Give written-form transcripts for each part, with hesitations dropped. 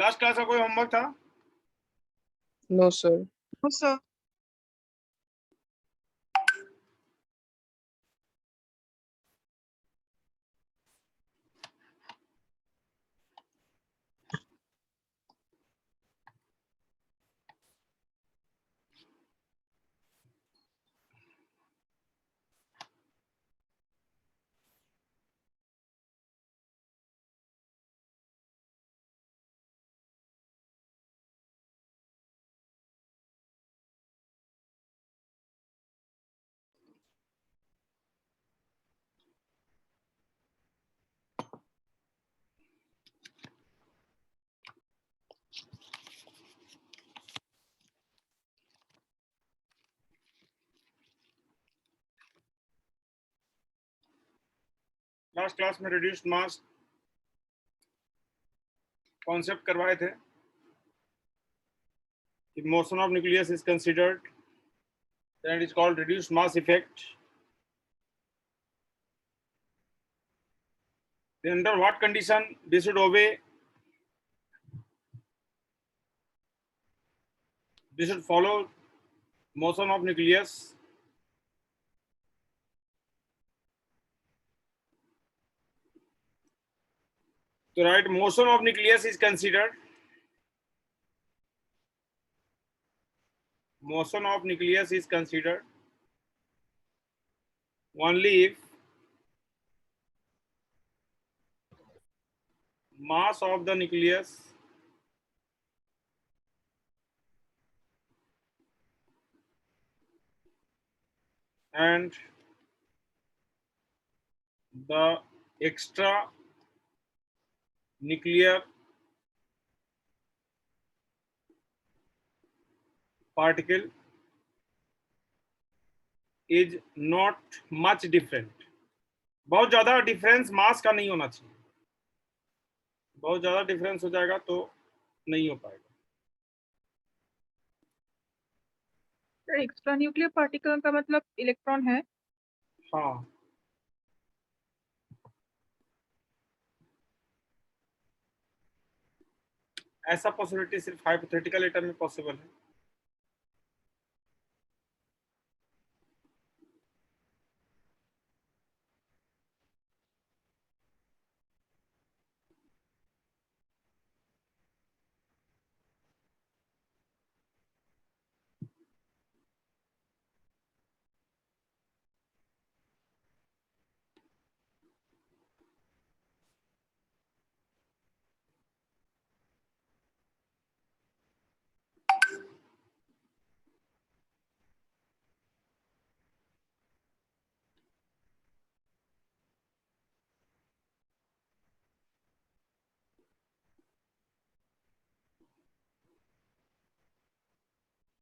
Last class का कोई homework था? No sir. No sir. Last class में रिड्यूस्ड मास कॉन्सेप्ट करवाए थे कि motion of nucleus is considered, then it is called reduced mass effect. Then under what condition they should obey? They should follow motion of nucleus. So right, motion of nucleus is considered. Motion of nucleus is considered only if mass of the nucleus and the extra nuclear particle is not much different. बहुत ज्यादा difference मास का नहीं होना चाहिए, बहुत ज्यादा difference हो जाएगा तो नहीं हो पाएगा। एक्स्ट्रा न्यूक्लियर पार्टिकल का मतलब इलेक्ट्रॉन है। हाँ, ऐसा पॉसिबिलिटी सिर्फ हाइपोथेटिकल एटम में पॉसिबल है।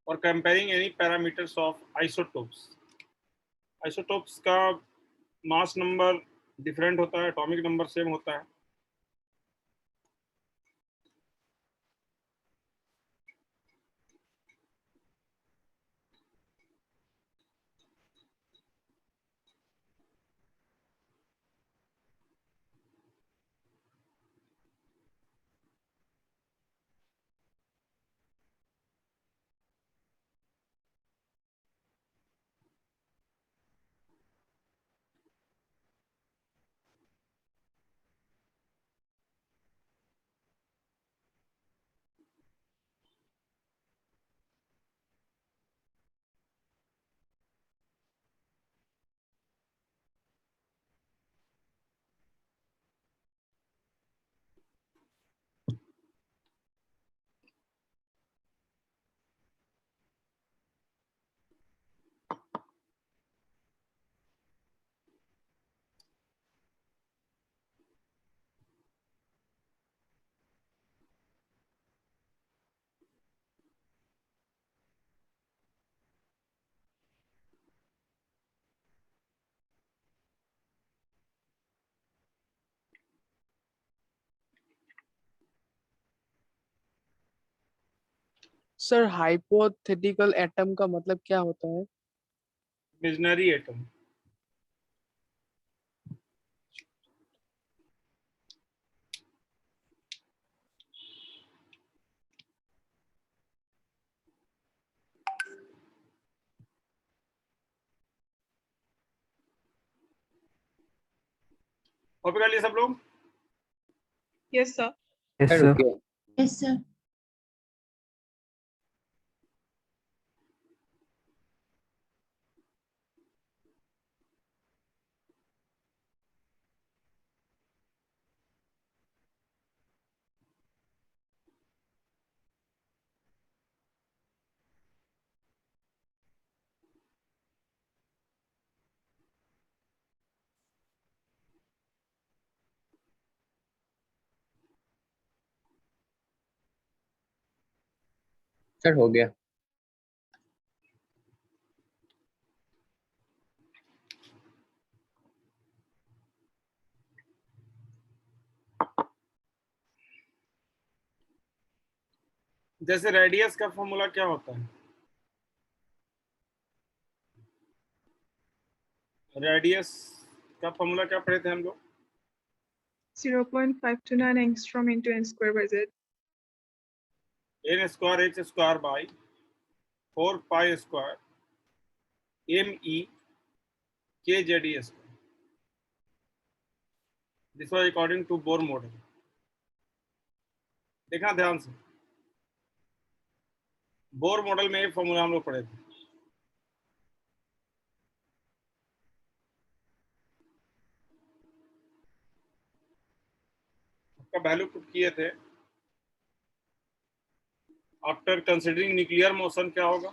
और comparing any parameters of isotopes, isotopes का मास नंबर डिफरेंट होता है, एटॉमिक नंबर सेम होता है। सर हाइपोथेटिकल एटम का मतलब क्या होता है? Imaginary atom. कॉपी कर लिए सब लोग? Yes, sir. Yes, sir sir. रुकिए Yes, sir. सर हो गया जैसे रेडियस का फॉर्मूला क्या होता है? रेडियस का फॉर्मूला क्या पढ़े थे हम लोग? 0.529 angstrom into n square by z. n square h square by 4 pi square m e k z e square. This was according to Bohr model. देखना ध्यान से, बोर मॉडल में ये फॉर्मूला हम लोग पढ़े थे. का वैल्यू पुट किए थे. आफ्टर कंसिडरिंग न्यूक्लियर मोशन क्या होगा?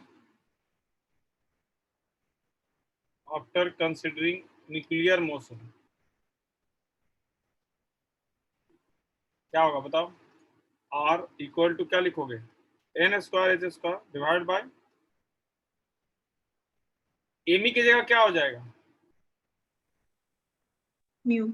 आफ्टर कंसिडरिंग न्यूक्लियर मोशन क्या होगा बताओ? आर इक्वल टू क्या लिखोगे? N square H square divide by M E की जगह क्या हो जाएगा? Mu.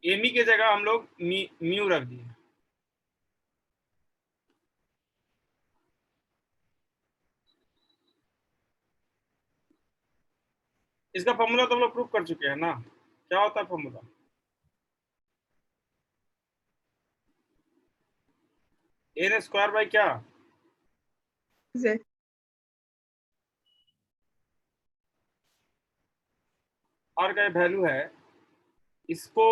एमी की जगह हम लोग म्यू रख दिए. इसका फॉर्मूला तो हम लोग प्रूव कर चुके हैं ना. क्या होता है फॉर्मूला? एन स्क्वायर बाई क्या? Z. आर का वैल्यू है. इसको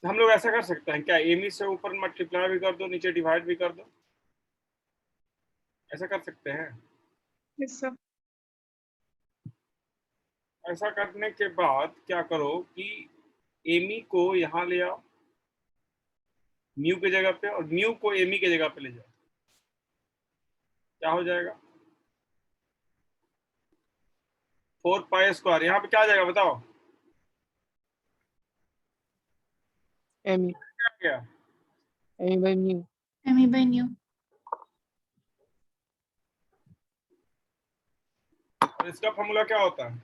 हम लोग ऐसा कर सकते हैं क्या? एमी से ऊपर मल्टीप्लाई भी कर दो, नीचे डिवाइड भी कर दो. ऐसा कर सकते हैं. Yes, sir. ऐसा करने के बाद क्या करो कि एमी को यहां ले आओ म्यू की जगह पे, और म्यू को एमी की जगह पे ले जाओ. क्या हो जाएगा? 4 पाई स्क्वायर. यहाँ पे क्या आ जाएगा बताओ? एमी क्या आ गया? M E by mu Me by nu. और इसका फॉर्मूला क्या होता है?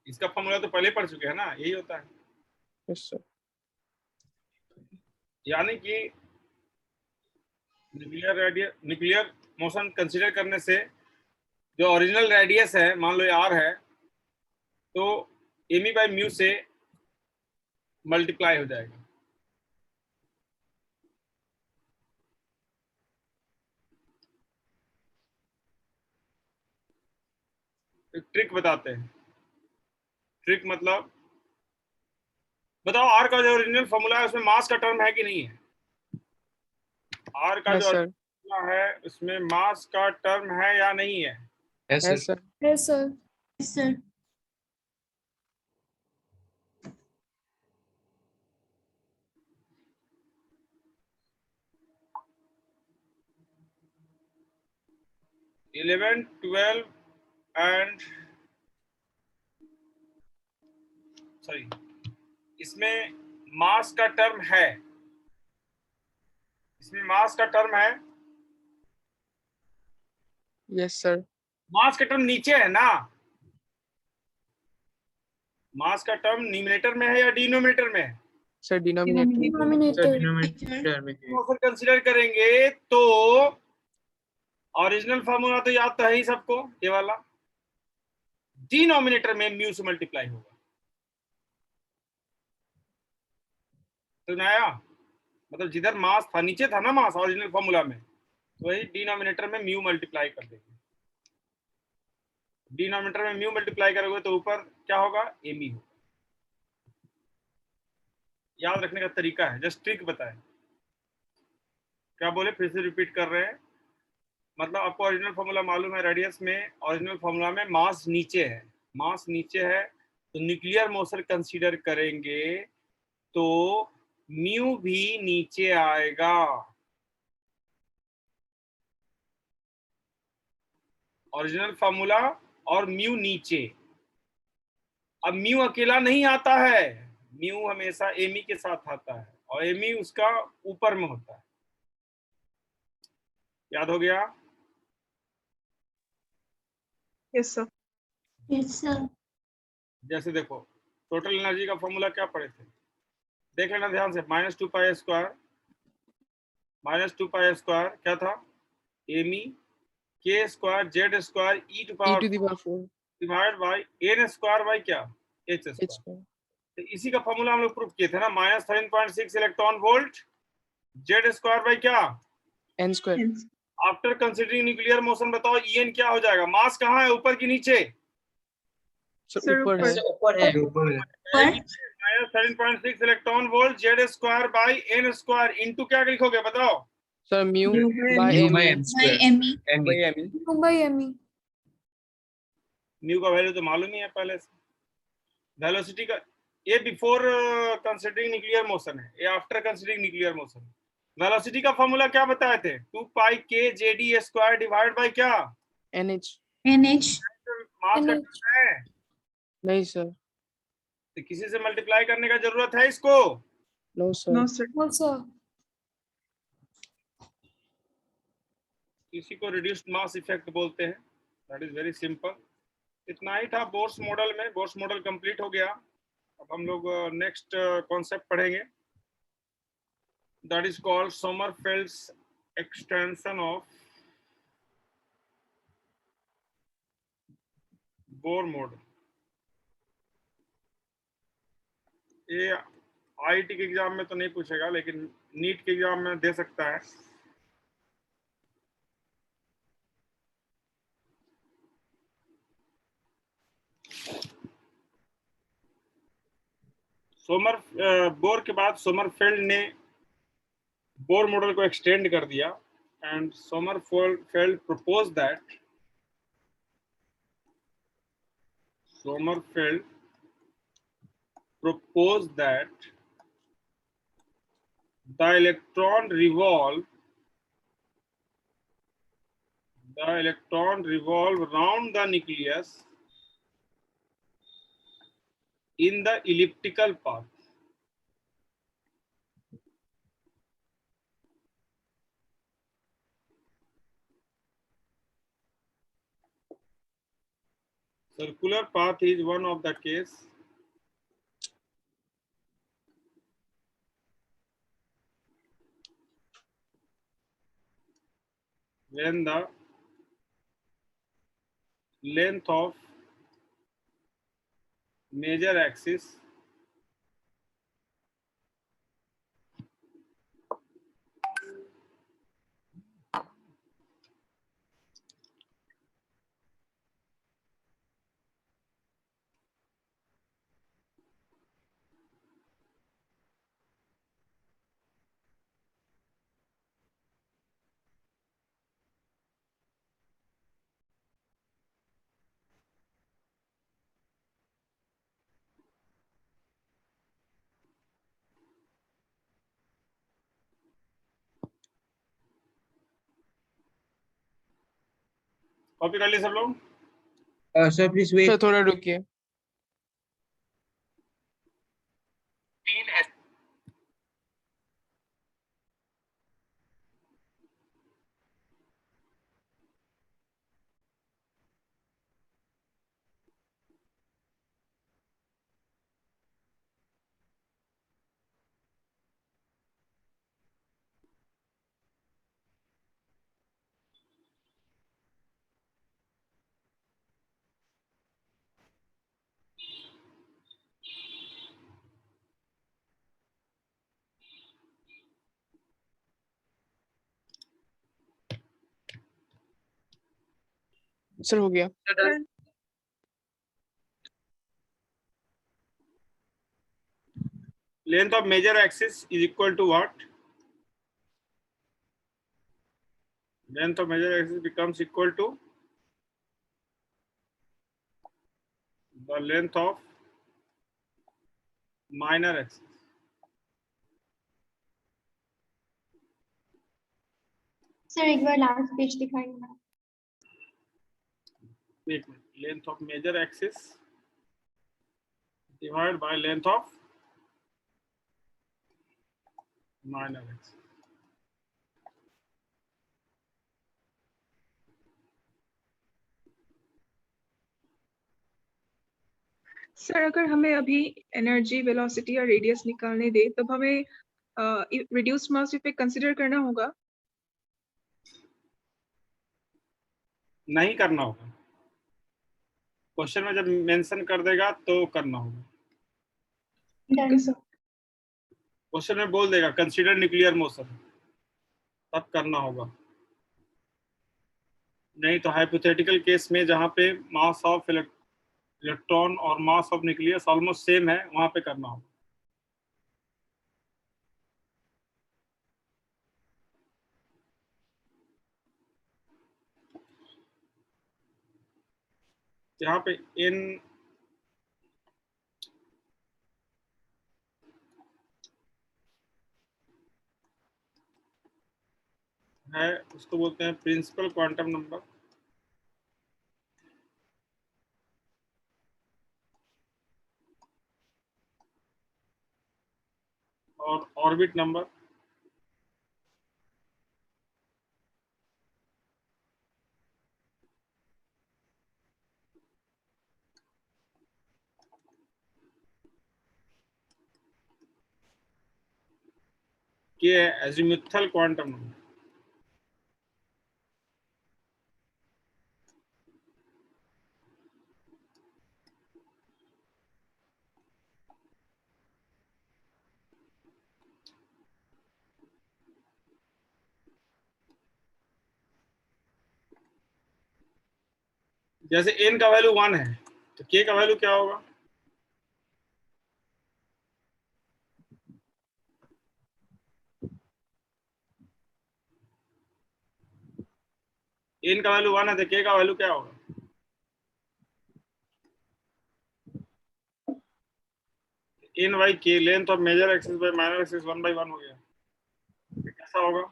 इसका फॉर्मूला तो पहले पढ़ चुके हैं ना. यही होता है. यस सर यानी कि न्यूक्लियर मोशन कंसीडर करने से जो ओरिजिनल रेडियस है, मान लो ये आर है, तो एमी बाय म्यू से मल्टीप्लाई हो जाएगा. एक ट्रिक बताते हैं. ट्रिक मतलब बताओ, आर का जो ओरिजिनल फॉर्मूला है उसमें मास का टर्म है कि नहीं है? आर का यस जो सर फॉर्मूला है उसमें मास का टर्म है या नहीं है? Yes sir Yes, sir. Yes, sir. Eleven 12 and sorry, इसमें मास का टर्म है. इसमें मास का टर्म है. यस सर मास का टर्म नीचे है ना. मास का टर्म न्यूमरेटर में है या डिनोमिनेटर में है? Sir denominator Denominator. डिनोमिनेटर में है। मोशन कंसीडर करेंगे तो ओरिजिनल फार्मूला तो याद तो है ही सबको, ये वाला डिनोमिनेटर में म्यू से मल्टीप्लाई होगा। तो नया मतलब जिधर मास था, नीचे था ना मास ओरिजिनल फार्मूला में, तो वही डिनोमिनेटर में म्यू मल्टीप्लाई कर देंगे। डिनोमिनेटर में म्यू मल्टीप्लाई करोगे तो ऊपर क्या होगा, एमी होगा। याद रखने का तरीका है, जस्ट ट्रिक बताए। क्या बोले, फिर से रिपीट कर रहे हैं। मतलब आपको ओरिजिनल फार्मूला मालूम है, रेडियस में ओरिजिनल फार्मूला में मास नीचे है, मास नीचे है तो न्यूक्लियर मोशन कंसीडर करेंगे तो म्यू भी नीचे आएगा। ओरिजिनल फार्मूला और म्यू नीचे। अब म्यू अकेला नहीं आता है, म्यू हमेशा एमी के साथ आता है और एमी उसका ऊपर में होता है। याद हो गया? Yes, sir. Yes, sir. जैसे देखो, टोटल एनर्जी का फॉर्मूला क्या पढ़े थे, देख लेना ध्यान से। -2πa², -2πa² क्या था, M E k² z² e to e power to the power 4 divide by n² by क्या, h²। h². तो इसी का फॉर्मूला हम लोग प्रूफ किए थे ना, -13.6 इलेक्ट्रॉन वोल्ट z² बाय क्या, n². Hence, after considering nuclear motion. बताओ En क्या हो जाएगा, मास कहाँ है, ऊपर की नीचे? सर Sir, ऊपर है. ऊपर है। ऊपर है। पर -13.6 electron volt z² bye n² into क्या लिखोगे बताओ? Sir mu mu by by mu m by e. m by square. ME. m e। Mu by ME. Mu का वैल्यू तो मालूम ही है पहले से। वेलोसिटी का, ये बिफोर कंसीडरिंग न्यूक्लियर मोशन है, ये after considering nuclear motion. Velocity का फॉर्मूला क्या बताए थे, 2πk/jd² डिवाइड बाय क्या, nh. NH. मास का टर्म है, नहीं सर. तो किसी से मल्टीप्लाई करने का जरूरत है इसको? No sir. no, sir. Also. इसी को रिड्यूस्ड मास इफेक्ट बोलते हैं। That is very simple. इतना ही था बोर्स मॉडल में। बोर्स मॉडल कंप्लीट हो गया। अब हम लोग नेक्स्ट कॉन्सेप्ट पढ़ेंगे, that is called Sommerfeld's extension of Bohr model. ये आईआईटी के एग्जाम में तो नहीं पूछेगा, लेकिन नीट के एग्जाम में दे सकता है। बोर के बाद सोमरफेल्ड ने बोर मॉडल को एक्सटेंड कर दिया and Sommerfeld proposed that the electron revolve around the nucleus in the elliptical path. Circular path is one of the case when the length of major axis copy कर लिए सब लोग? Sir please sir wait. थोड़ा रुकिए. Sir हो गया। Sir, Length of major axis is equal to what? Length of major axis becomes equal to the length of minor axis. Sir एक बार last page दिखाइए ना। एक minute, length of major axis divided by length of minor axis. Sir अगर हमें अभी energy, velocity या radius निकालने दे तब हमें रिड्यूस मास इफेक्ट कंसीडर करना होगा। नहीं करना होगा, क्वेश्चन में जब मेंशन कर देगा तो करना होगा। Okay done. सर। क्वेश्चन में बोल देगा कंसीडर न्यूक्लियर मोशन, तब करना होगा। नहीं तो हाइपोथेटिकल केस में जहां पे मास ऑफ इलेक्ट्रॉन और mass of nucleus almost same है, वहां पे करना होगा। यहाँ पे n है, उसको बोलते हैं प्रिंसिपल क्वांटम नंबर, और ऑर्बिट नंबर के एजिमुथल क्वांटम नंबर। जैसे n का वैल्यू 1 है तो k का वैल्यू क्या होगा? n का वैल्यू 1 है तो k का वैल्यू क्या होगा? n by k, length of major axis by minor axis 1/1 हो गया। ये कैसा होगा?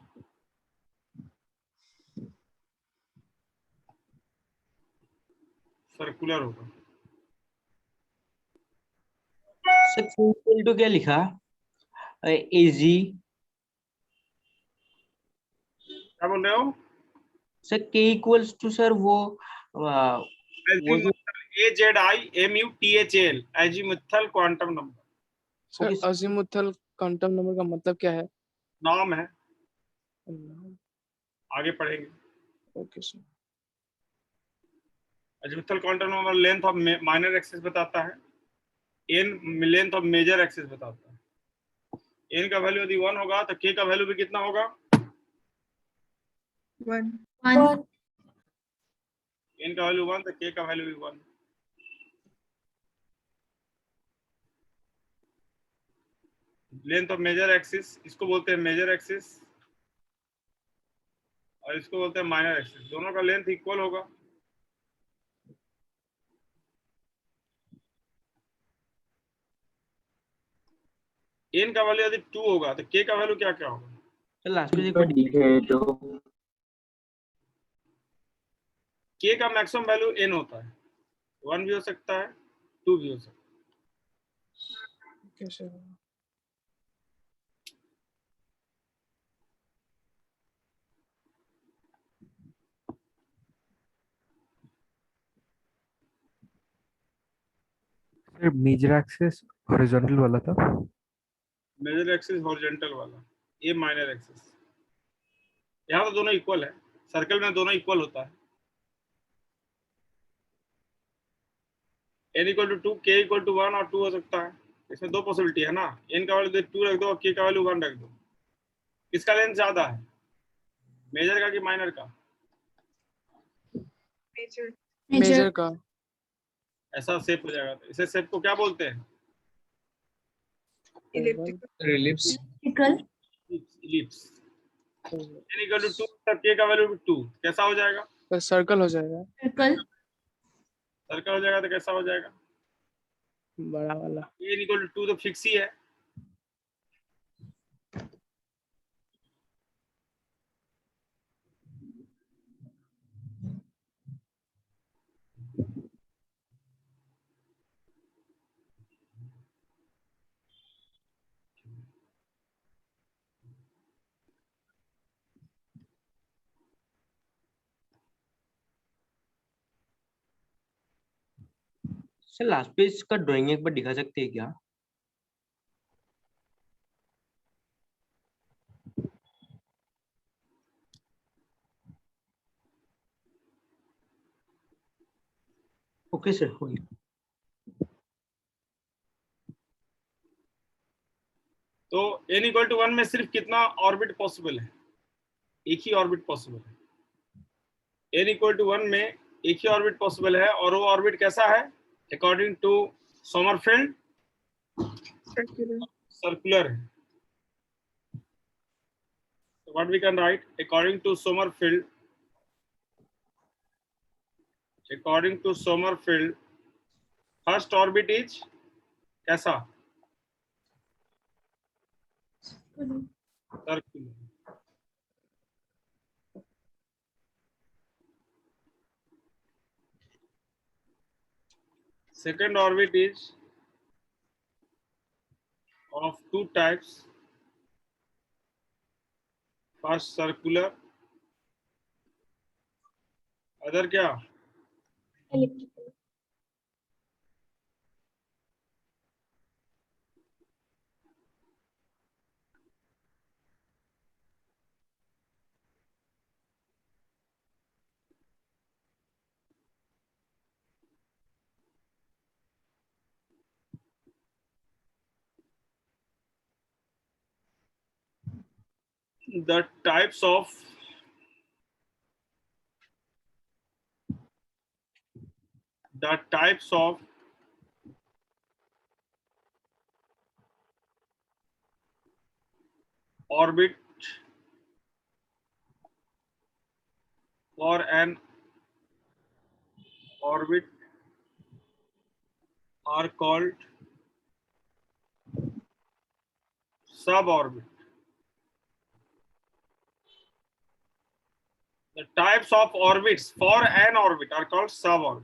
सर्कुलर होगा। सर इक्वल टू क्या लिखा? एजी। क्या बोल रहे हो? सर के इक्वल्स टू सर वो AZIMUTHAL, azimuthal quantum number sir okay sir. Azimuthal quantum number का मतलब क्या है? नाम है, आगे पढ़ेंगे। Okay sir. Azimuthal quantum number length of minor axis बताता है, n length of major axis बताता है। n का वैल्यू यदि 1 होगा तो k का वैल्यू भी कितना होगा? 1। n का वैल्यू 1 तो k का वैल्यू भी 1। लेंथ ऑफ मेजर एक्सिस, इसको बोलते हैं मेजर एक्सिस और इसको बोलते हैं माइनर एक्सिस। दोनों का लेंथ इक्वल होगा। n का वैल्यू यदि 2 होगा तो k का वैल्यू क्या क्या होगा? सर लास्ट पेज एक बार दिखे तो k का मैक्सिमम वैल्यू n होता है, 1 भी हो सकता है, 2 भी हो सकता है। Okay sir. Sir major axis horizontal वाला था। मेजर एक्सिस हॉरिजॉन्टल वाला, ये माइनर एक्सिस। यहाँ तो दोनों इक्वल है, सर्कल में दोनों इक्वल होता है। n equal to 2, k equal to 1 और 2 हो सकता है। इसमें दो पॉसिबिलिटी है ना, n का वैल्यू 2 रख दो और k का वैल्यू 1 रख दो। किसका लेंथ ज्यादा है, मेजर का कि माइनर का? मेजर मेजर का ऐसा शेप हो जाएगा, तो इसे शेप को क्या बोलते हैं? Elliptical ellipse Elliptical. Ellipse. n equal to 2 तब k का वैल्यू 2 कैसा हो जाएगा? तो सर्कल हो जाएगा Circle. सर्कल हो जाएगा तो कैसा हो जाएगा? बड़ा वाला। n इक्वल टू 2 तो फिक्स ही है। सर लास्ट पेज का ड्राइंग एक बार दिखा सकते हैं क्या? ओके सर, हो गया। तो n इक्वल टू 1 में सिर्फ कितना ऑर्बिट पॉसिबल है? एक ही ऑर्बिट पॉसिबल है। n इक्वल टू 1 में एक ही ऑर्बिट पॉसिबल है, और वो ऑर्बिट कैसा है? According to Sommerfeld circular circular है। So what we can write, according to Sommerfeld, first orbit is कैसा? Circular. Second orbit is of two types. First circular, other क्या? Elliptical. The types of orbit for an orbit are called suborbit. The types of orbits for an orbit are called suborbit.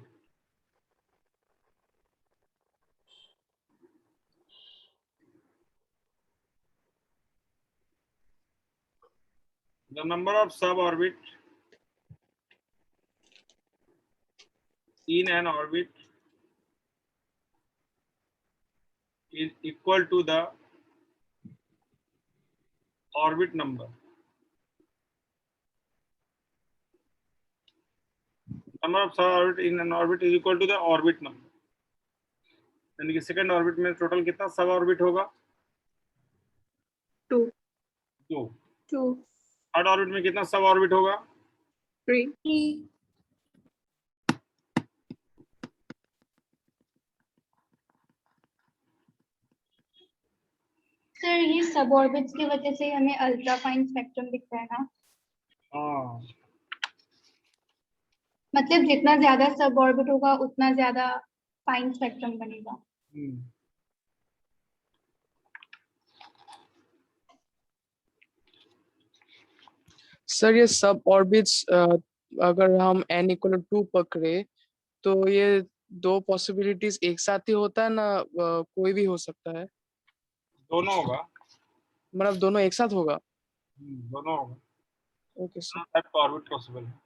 The number of suborbit in an orbit is equal to the orbit number. Number of suborbit in an orbit is equal to the orbit number. यानी कि second orbit में total कितना सब orbit होगा? 2 2। 2. Third orbit में कितना सब orbit होगा? 3 3. सर ये सब ऑर्बिट्स की वजह से हमें अल्ट्रा फाइन स्पेक्ट्रम दिखता है ना? हाँ, मतलब जितना ज्यादा सब ऑर्बिट होगा उतना ज्यादा फाइन स्पेक्ट्रम बनेगा। सर ये सब ऑर्बिट्स अगर हम n इक्वल टू 2 पकड़े तो ये दो पॉसिबिलिटीज एक साथ ही होता है ना, कोई भी हो सकता है? दोनों होगा। मतलब दोनों एक साथ होगा? दोनों होगा। Okay sir. टाइप का ऑर्बिट पॉसिबल है।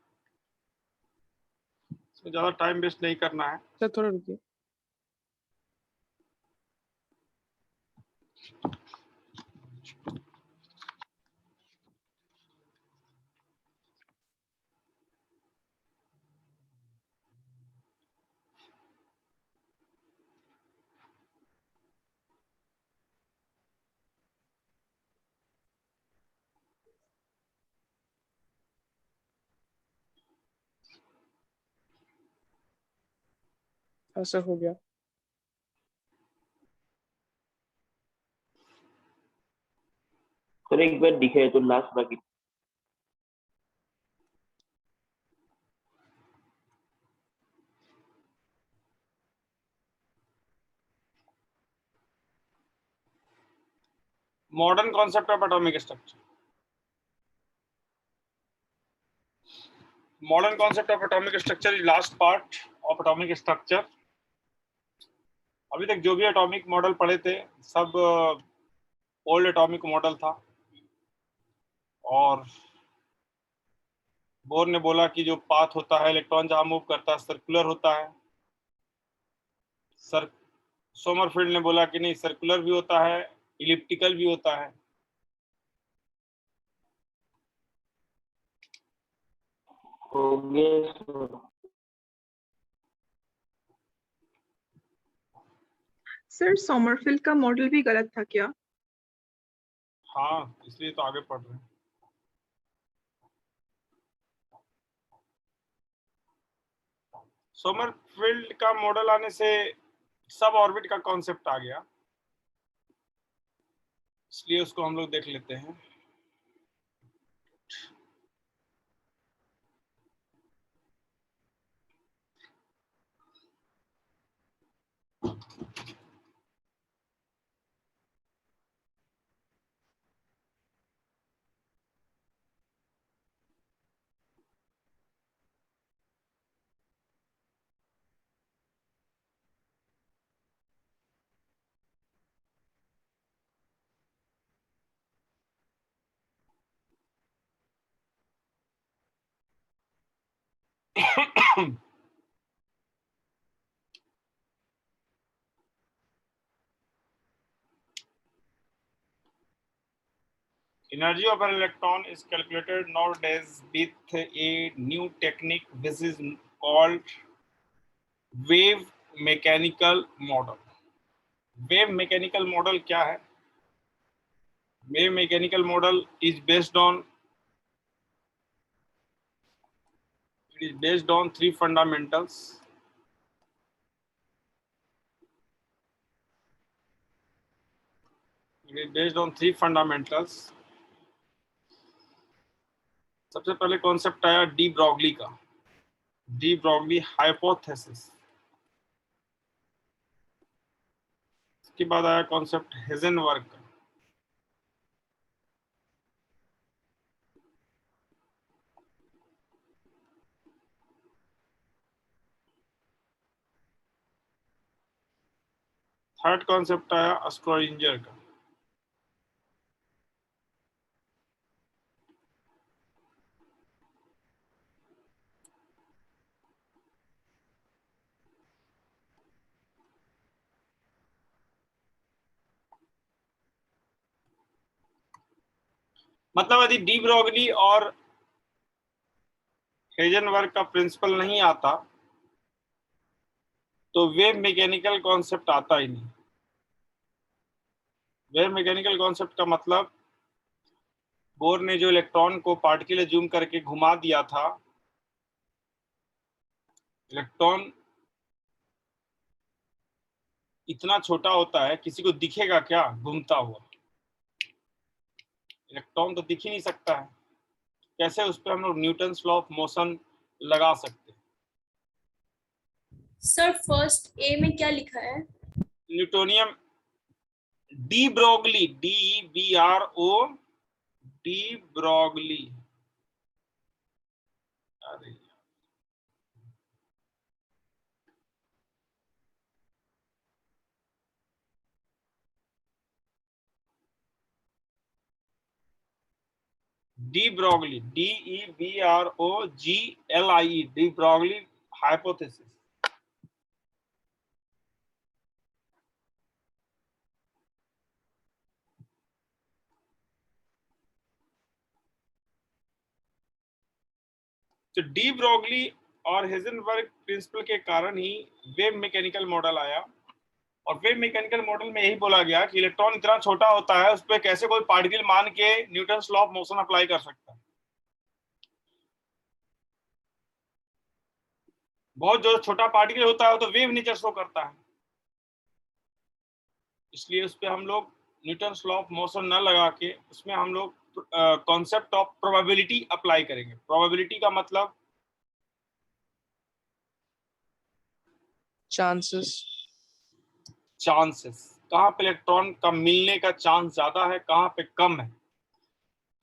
इसमें ज्यादा टाइम वेस्ट नहीं करना है। सर थोड़ा रुकिए। हाँ सर, हो गया। सर एक बार दिखे तो लास्ट बाकी। Modern concept of atomic structure. Modern concept of atomic structure is last part of atomic structure. अभी तक जो भी एटॉमिक मॉडल पढ़े थे सब ओल्ड एटॉमिक मॉडल था, और बोर ने बोला कि जो पाथ होता है इलेक्ट्रॉन जहां मूव करता है सर्कुलर होता है। सर सोमरफील्ड ने बोला कि नहीं, सर्कुलर भी होता है, इलिप्टिकल भी होता है। हो गया सर। सर सोमरफेल्ड का मॉडल भी गलत था क्या? हाँ, इसलिए तो आगे पढ़ रहे हैं। सोमरफील्ड का मॉडल आने से सब ऑर्बिट का कॉन्सेप्ट आ गया, इसलिए उसको हम लोग देख लेते हैं। Energy of an electron is calculated nowadays with a new technique. This is called wave mechanical model. Wave mechanical model क्या है? Wave mechanical model is based on three fundamentals. It is based on three fundamentals. सबसे पहले concept आया de Broglie का, D Broglie hypothesis. इसके बाद आया concept हेज़नबर्ग का। थर्ड कॉन्सेप्ट आया स्क्रोडिंजर का। मतलब यदि डी ब्रॉगली और हेज़नबर्ग का प्रिंसिपल नहीं आता तो वेव मैकेनिकल कॉन्सेप्ट आता ही नहीं। वेव मैकेनिकल कॉन्सेप्ट का मतलब बोर ने जो इलेक्ट्रॉन को पार्टिकल जूम करके घुमा दिया था, इलेक्ट्रॉन इतना छोटा होता है किसी को दिखेगा क्या घूमता हुआ? इलेक्ट्रॉन तो दिख ही नहीं सकता है, कैसे उस पर हम लोग न्यूटन्स लॉ ऑफ मोशन लगा सकते हैं? सर फर्स्ट ए में क्या लिखा है? न्यूटोनियम de Broglie, DBRO, de Broglie. अरे de Broglie, DEBROGLIE, de Broglie hypothesis. तो डी ब्रॉगली और हेज़नबर्ग प्रिंसिपल के कारण ही वेव मैकेनिकल मॉडल आया, और वेव मैकेनिकल मॉडल में यही बोला गया कि इलेक्ट्रॉन इतना छोटा होता है उस पर कैसे कोई पार्टिकल मान के Newton's law of motion apply कर सकता है। बहुत जो छोटा पार्टिकल होता है वो तो वेव नेचर शो करता है, इसलिए उस पे हम लोग न्यूटन्स लॉ ऑफ मोशन न लगा के उसमें हम लोग कॉन्सेप्ट ऑफ प्रोबेबिलिटी अप्लाई करेंगे। प्रोबेबिलिटी का मतलब चांसेस। चांसेस, कहाँ पे इलेक्ट्रॉन का मिलने का चांस ज्यादा है, कहाँ पे कम है,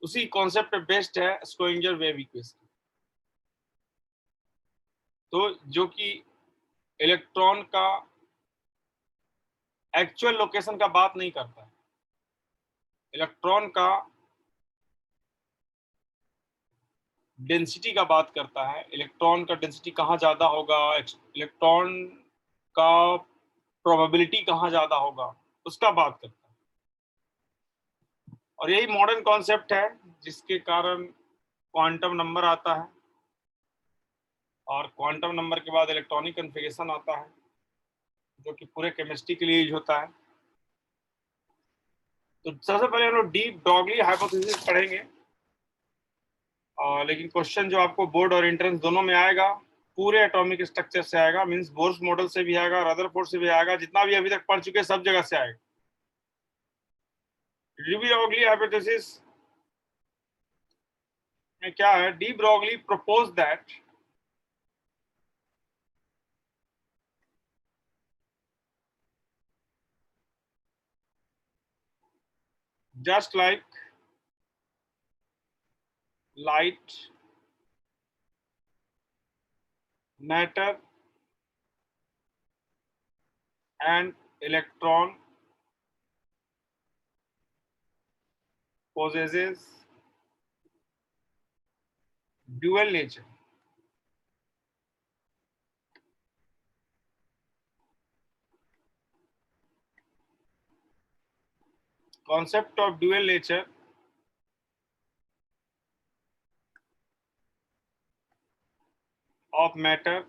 उसी कॉन्सेप्ट पे बेस्ड है स्क्रोडिंगर वेव इक्वेशन। तो जो कि इलेक्ट्रॉन का एक्चुअल लोकेशन का बात नहीं करता है, इलेक्ट्रॉन का डेंसिटी का बात करता है, इलेक्ट्रॉन का डेंसिटी कहाँ ज्यादा होगा, इलेक्ट्रॉन का प्रोबेबिलिटी कहाँ ज्यादा होगा, उसका बात करता है। और यही मॉडर्न कॉन्सेप्ट है जिसके कारण क्वांटम नंबर आता है, और क्वांटम नंबर के बाद इलेक्ट्रॉनिक कन्फिगरेशन आता है जो कि पूरे केमिस्ट्री के लिए यूज होता है। तो सबसे पहले हम लोग डी ब्रॉगली हाइपोथेसिस पढ़ेंगे, लेकिन क्वेश्चन जो आपको बोर्ड और एंट्रेंस दोनों में आएगा पूरे एटॉमिक स्ट्रक्चर से आएगा, मींस बोर्स मॉडल से भी आएगा, रदरफोर्ड से भी आएगा, जितना भी अभी तक पढ़ चुके सब जगह से आएगा। डी ब्रॉगली हाइपोथेसिस में क्या है, de Broglie propose that just like light, matter and electron possesses dual nature. Concept of dual nature of matter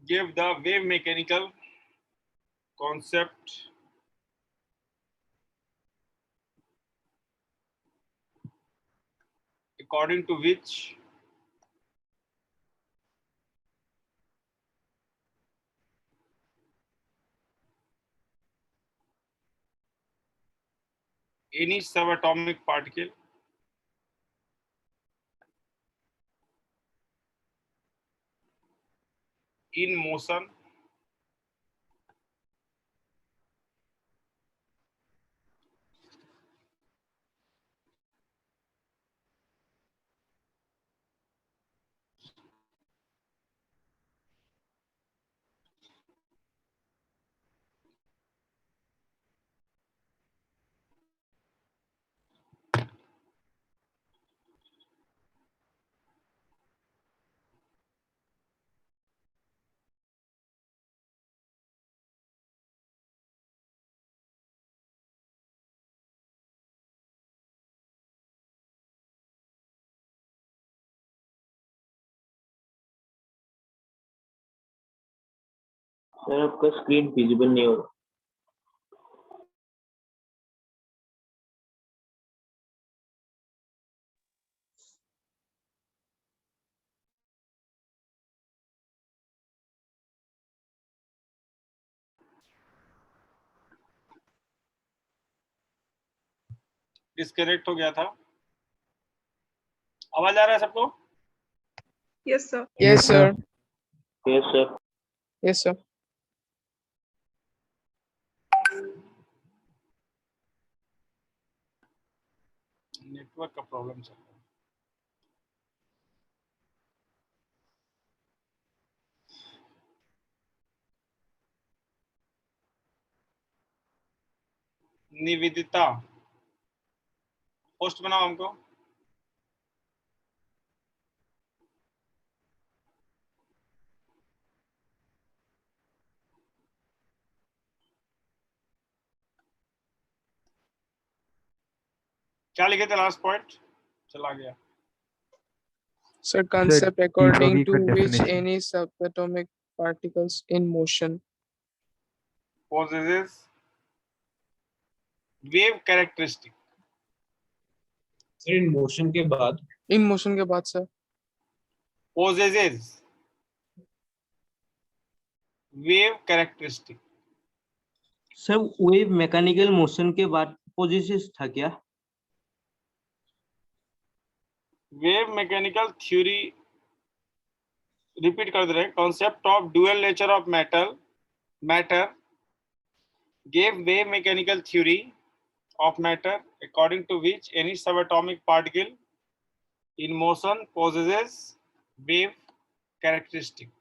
give the wave mechanical concept according to which any subatomic particle in motion sir आपका screen visible नहीं हो रहा। Disconnect हो गया था। आवाज आ रहा है सबको? Yes, sir. Yes, sir. Yes sir. Yes, sir. Network का प्रॉब्लम चल रहा है। निवेदिता होस्ट बनाओ हमको। क्या लिखे थे लास्ट पॉइंट? चला गया। Sir, concept according de to Broglie का which definition. any subatomic particles in motion possesses wave characteristic. Sir in motion के बाद इन मोशन के बाद sir Possesses wave characteristic. Sir wave mechanical motion के बाद possesses था क्या? वेव मैकेनिकल थ्योरी रिपीट कर दे रहे हैं. Concept of dual nature of matter gave wave mechanical theory of matter according to which any subatomic particle in motion possesses wave characteristic.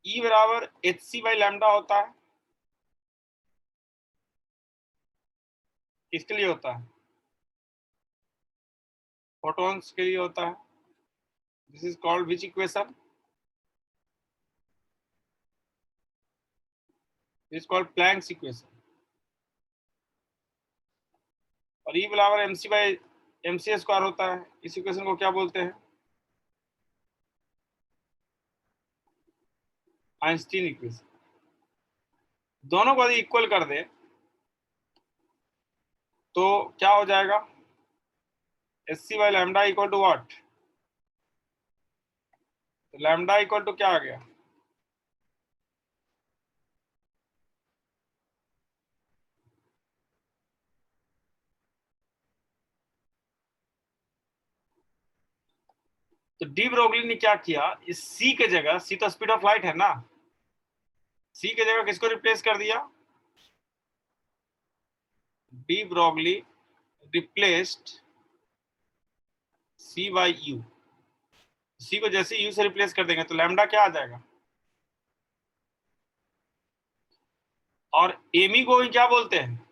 E बराबर hc by lambda होता है. किसके लिए होता है? फोटॉन्स के लिए होता है. This is called which equation? This is called Planck's equation. और E बराबर mc by mc स्क्वायर होता है. इस इक्वेशन को क्या बोलते हैं? Einstein equation. दोनों को यदि इक्वल कर दे तो क्या हो जाएगा? hc by lambda equal to what? तो lambda equal to क्या आ गया? तो डी ब्रोगली ने क्या किया? इस सी के जगह, सी तो स्पीड ऑफ लाइट है ना, सी के जगह किसको रिप्लेस कर दिया? De Broglie replaced C by U. C को जैसे यू से रिप्लेस कर देंगे तो लैम्डा क्या आ जाएगा? और एमी को क्या बोलते हैं?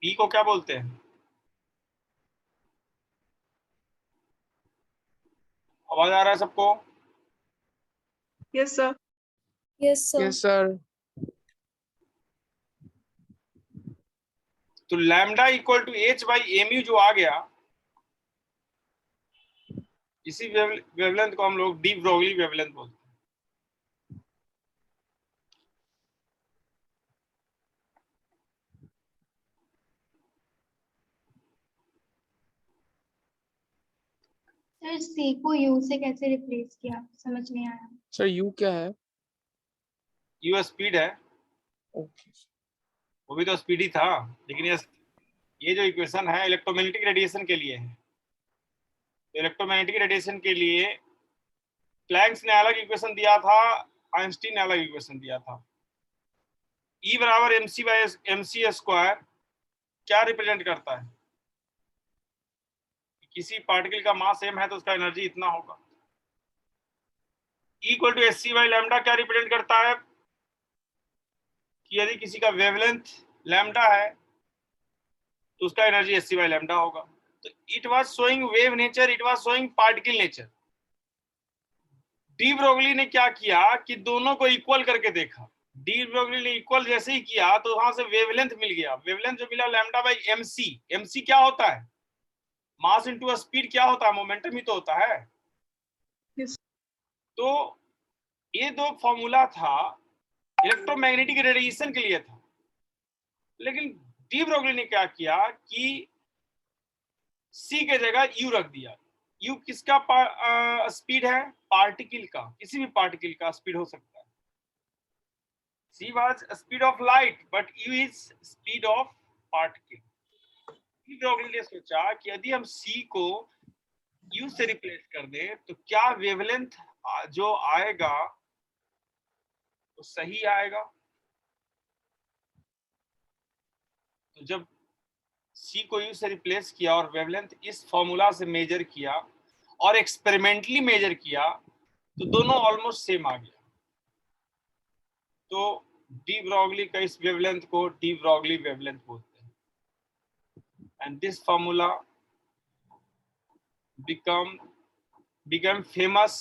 पी को क्या बोलते हैं? आवाज आ रहा है सबको? Yes, sir. Yes, sir. Yes sir. तो lambda equal to h by m u जो आ गया, इसी वेवलेंथ को हम लोग डी ब्रोगली वेवलेंथ बोलते हैं. सर सी को यू से कैसे रिप्लेस किया, समझ नहीं आया. सर यू क्या है? यू स्पीड है, ओके. वो भी तो स्पीड ही था, लेकिन ये जो इक्वेशन है इलेक्ट्रोमैग्नेटिक रेडिएशन के लिए है. तो इलेक्ट्रोमैग्नेटिक रेडिएशन के लिए प्लैंक्स ने अलग इक्वेशन दिया था, आइंस्टीन ने अलग इक्वेशन दिया था. ई बराबर एमसी बाई एमसी स्क्वायर क्या रिप्रेजेंट करता है? किसी पार्टिकल का मास m है तो उसका एनर्जी इतना होगा. Equal to H C by lambda क्या रिप्रेजेंट करता है? कि यदि किसी का वेवलेंथ लैम्डा है तो उसका energy H C by lambda होगा. तो it was showing wave nature, it was showing particle nature. De Broglie ने क्या किया कि दोनों को इक्वल करके देखा. डी ब्रोगली ने इक्वल जैसे ही किया तो वहां से वेवलेंथ मिल गया. वेवलेंथ जो मिला लैम्डा बाई एमसी. एमसी क्या होता है? Mass into speed. क्या होता है? मोमेंटम ही तो होता है. Yes. तो ये दो फॉर्मूला था इलेक्ट्रोमैग्नेटिक रेडिएशन के लिए था. लेकिन डी ब्रोगली ने क्या किया कि सी के जगह यू रख दिया. यू किसका स्पीड है? पार्टिकल का. किसी भी पार्टिकल का स्पीड हो सकता है. She was speed of light but you is speed of particle. D Broglie ने सोचा कि यदि हम सी को यू से रिप्लेस कर दें तो क्या वेवलेंथ जो आएगा वो सही आएगा. तो जब सी को यू से रिप्लेस किया और वेवलेंथ इस फॉर्मूला से मेजर किया और एक्सपेरिमेंटली मेजर किया तो दोनों ऑलमोस्ट सेम आ गया. तो डी ब्रोगली का इस वेवलेंथ को डी ब्रोगली वेवलेंथ बोलते हैं. And this formula became famous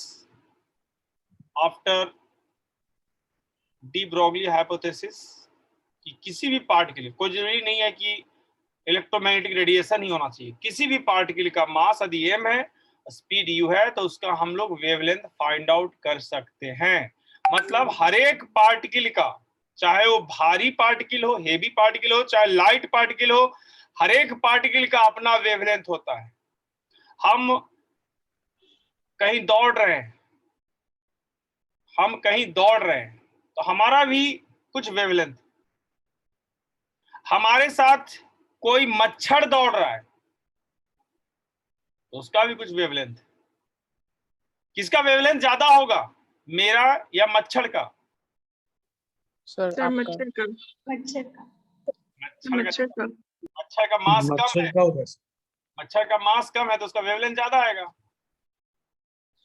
after de Broglie hypothesis कि किसी भी पार्टिकल, कोई जरूरी नहीं है कि इलेक्ट्रोमैग्नेटिक रेडिएशन ही होना चाहिए, किसी भी पार्टिकल का मास यदि m है स्पीड यू है तो उसका हम लोग वेवलेंथ फाइंड आउट कर सकते हैं। मतलब हर एक पार्टिकल का, चाहे वो भारी पार्टिकल हो, हेवी पार्टिकल हो, चाहे लाइट पार्टिकल हो, हर एक पार्टिकल का अपना वेवलेंथ होता है। हम कहीं दौड़ रहे हैं, तो हमारा भी कुछ वेवलेंथ। हमारे साथ कोई मच्छर दौड़ रहा है तो उसका भी कुछ वेवलेंथ। किसका वेवलेंथ ज्यादा होगा, मेरा या मच्छर का? सर सर आपका। मच्छर का। मच्छर का। मच्छर का। मच्छर का मास कम मच्छर है, का होगा सर। मच्छर का मास कम है तो उसका वेवलेंथ ज्यादा आएगा।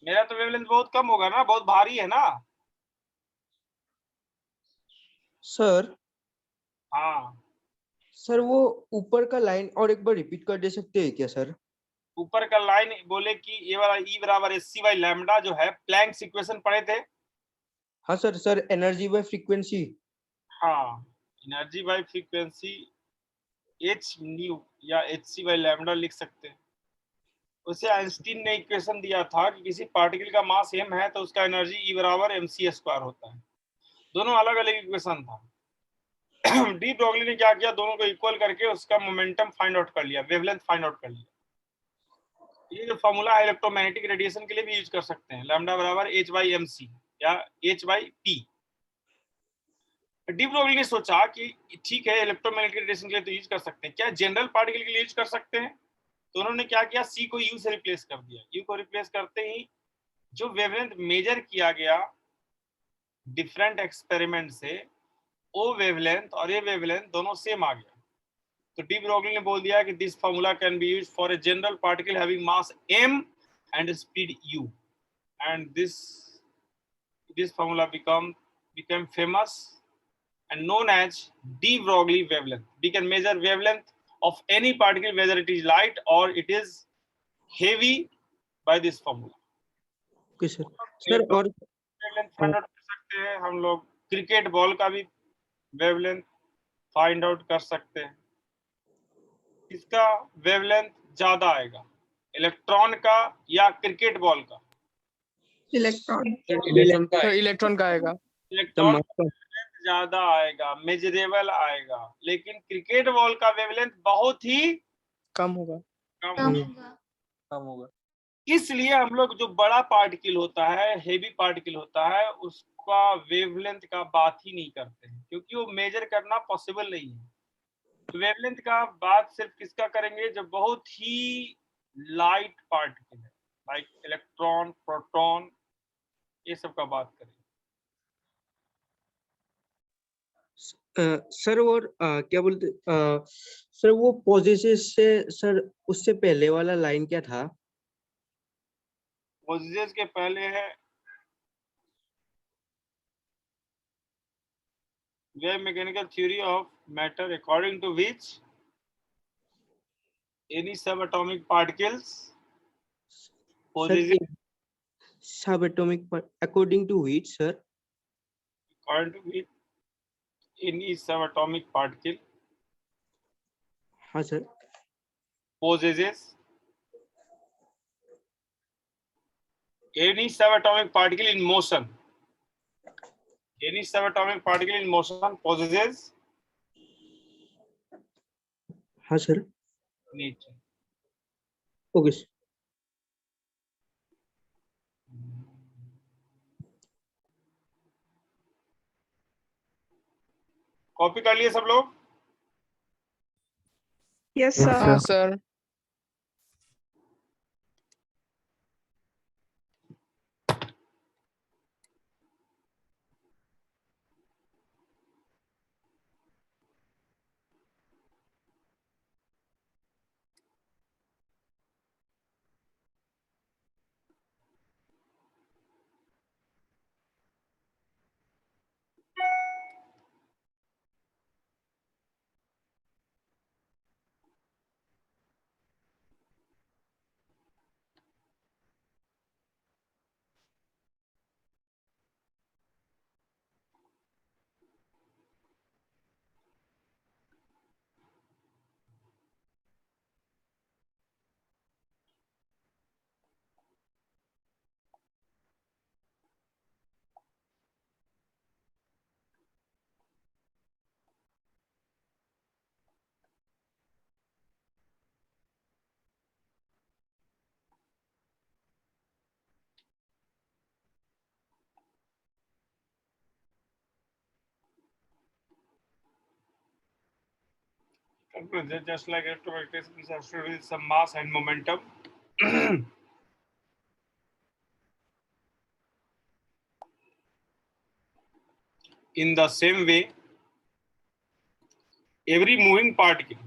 मेरा तो वेवलेंथ बहुत कम होगा ना, बहुत भारी है ना। सर हाँ, सर वो ऊपर का लाइन और एक बार रिपीट कर दे सकते हैं क्या सर? ऊपर का लाइन बोले कि ये वाला E बराबर hc बाई लैम्डा जो है, प्लैंक्स इक्वेशन पढ़े थे। हाँ sir, sir energy by frequency. हाँ, energy by frequency h nu या hc बाई लैम्डा लिख सकते हैं। उसे आइंस्टीन ने इक्वेशन दिया था कि किसी पार्टिकल का मास m है तो उसका एनर्जी E बराबर mc स्क्वायर होता है। दोनों अलग अलग इक्वेशन था। डी ब्रोगली ने क्या किया, दोनों को इक्वल करके उसका मोमेंटम फाइंड आउट कर लिया, वेवलेंथ फाइंड आउट कर लिया। ये जो फॉर्मूला है इलेक्ट्रोमैग्नेटिक रेडिएशन के लिए भी यूज कर सकते हैं, लैम्डा बराबर h बाई एम सी या h by P. D Broglie ने सोचा कि ठीक है, इलेक्ट्रोमैग्नेटिक रेडिएशन के लिए तो यूज कर सकते हैं, क्या जनरल पार्टिकल के लिए यूज कर सकते हैं? तो उन्होंने क्या किया, सी को यू से रिप्लेस कर दिया। यू को रिप्लेस करते ही जो वेवलेंथ मेजर किया गया डिफरेंट एक्सपेरिमेंट से, वो वेवलेंथ और ये वेवलेंथ दोनों सेम आ गया। तो डी ब्रोगली ने बोल दिया कि this formula can be used for a general particle having mass m and speed u, and this formula became famous and known as de Broglie wavelength. We can measure wavelength of any particle whether it is light or it is heavy by this formula. Okay sir. Sir और wavelength find out कर सकते हैं हम लोग, cricket ball का भी wavelength find out कर सकते हैं। किसका वेवलेंथ ज्यादा आएगा, इलेक्ट्रॉन का या क्रिकेट बॉल का? इलेक्ट्रॉन। इलेक्ट्रॉन का सर इलेक्ट्रॉन का आएगा। इलेक्ट्रॉन का वेवलेंथ ज्यादा आएगा, मेजरेबल आएगा, लेकिन क्रिकेट बॉल का वेवलेंथ बहुत ही कम होगा। कम कम होगा। होगा। कम होगा। इसलिए हम लोग जो बड़ा पार्टिकल होता है, हेवी पार्टिकल होता है, उसका वेवलेंथ का बात ही नहीं करते हैं, क्योंकि वो मेजर करना पॉसिबल नहीं है। वेवलेंथ का बात सिर्फ किसका करेंगे, जब बहुत ही लाइट पार्टिकल है, लाइक इलेक्ट्रॉन, प्रोटॉन, ये सब का बात करेंगे। सर और क्या बोलते सर वो पोजेसेस से सर उससे पहले वाला लाइन क्या था? पोजेसेस के पहले है wave mechanical theory of matter according to which any subatomic particles possessing subatomic according to which sir? according to which any subatomic particle हाँ सर। possesses any subatomic particle in motion, any subatomic particle in motion possesses हाँ sir. nature. Okay sir. Copy कर लिए सब लोग? Yes Yes, sir. हाँ sir. Sir. Just like electromagnetic is associated with some mass and momentum. In the same way, every moving particle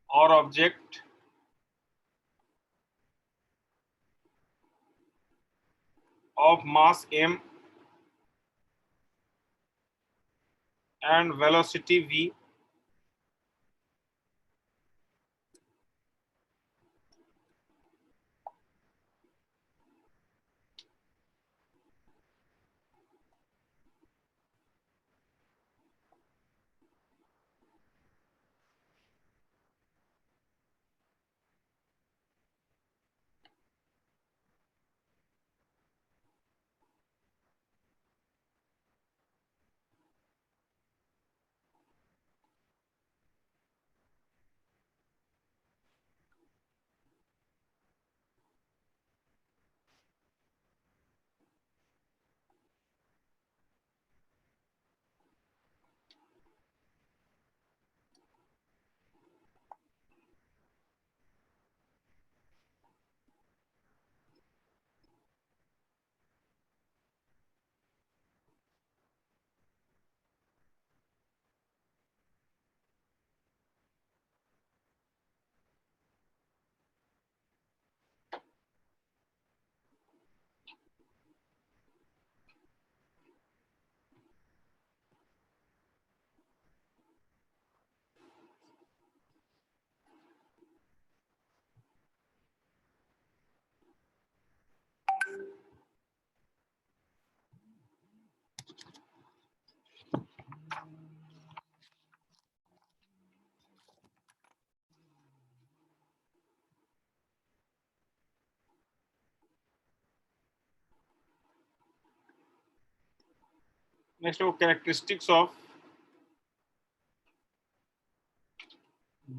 or object of mass m and velocity v Next, characteristics of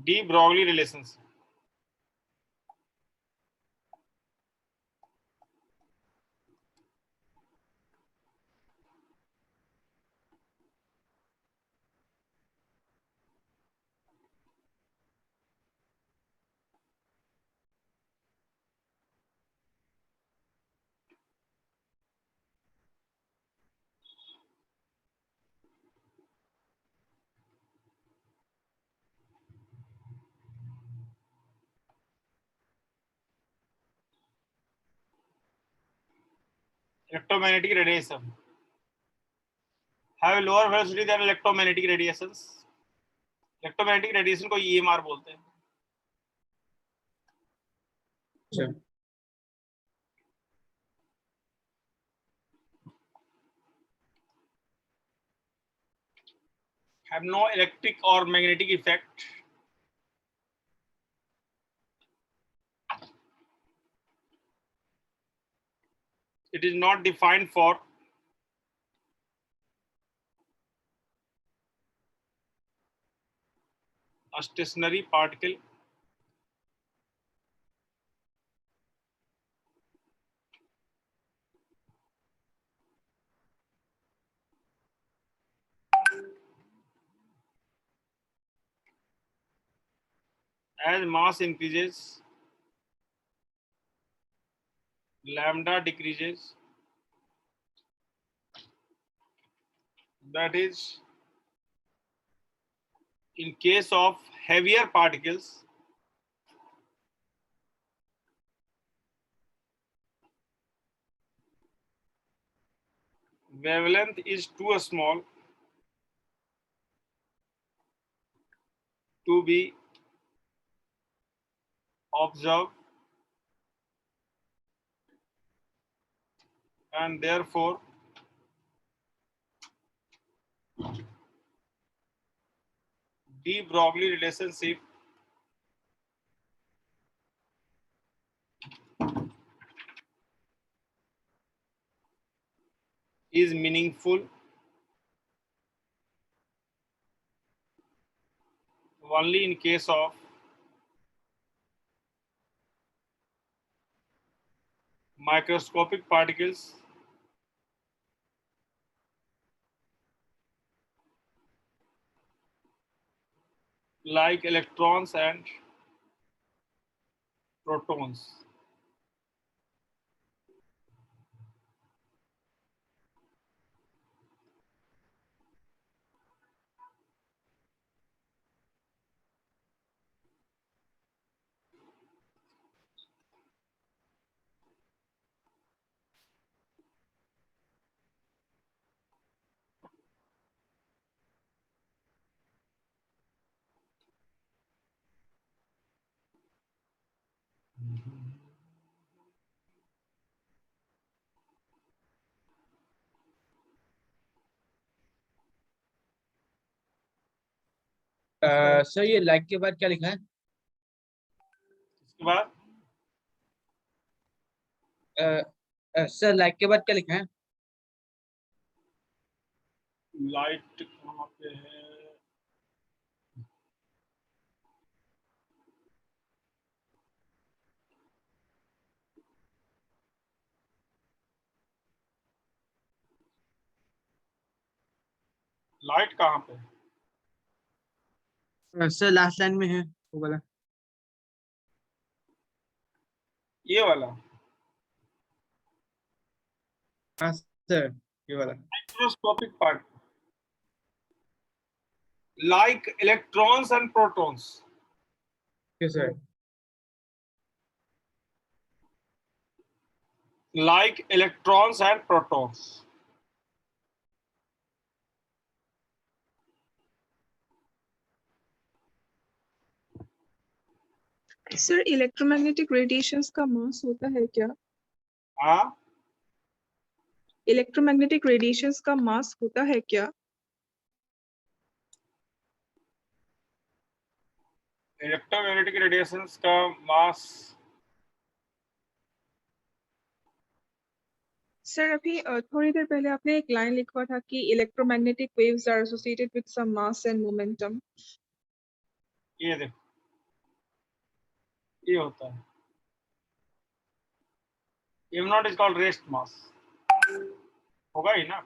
de Broglie relations. Electromagnetic radiation have a lower velocity than electromagnetic radiations. Electromagnetic radiation को EMR बोलते हैं. Have no electric or magnetic effect. It is not defined for a stationary particle. As mass increases, lambda decreases. That is, in case of heavier particles, wavelength is too small to be observed, and therefore de Broglie relationship is meaningful only in case of microscopic particles like electrons and protons. Sir ये like के बाद क्या लिखा है? इसके बाद sir like के बाद क्या लिखा है? लाइट कहाँ पे है? लाइट कहाँ पे है? सर लास्ट लाइन में है वो वाला। ये वाला हाँ सर, ये वाला। microscopic part like electrons and protons. Yes sir. Like electrons and protons. Sir electromagnetic radiations का मास होता है क्या? हाँ, इलेक्ट्रोमैग्नेटिक रेडिएशंस का मास होता है क्या? इलेक्ट्रोमैग्नेटिक रेडिएशंस का मास सर अभी थोड़ी देर पहले आपने एक लाइन लिखा था कि electromagnetic waves are associated with some mass and momentum. ये देखो, ये होता है m nought is called rest mass. होगा ही ना।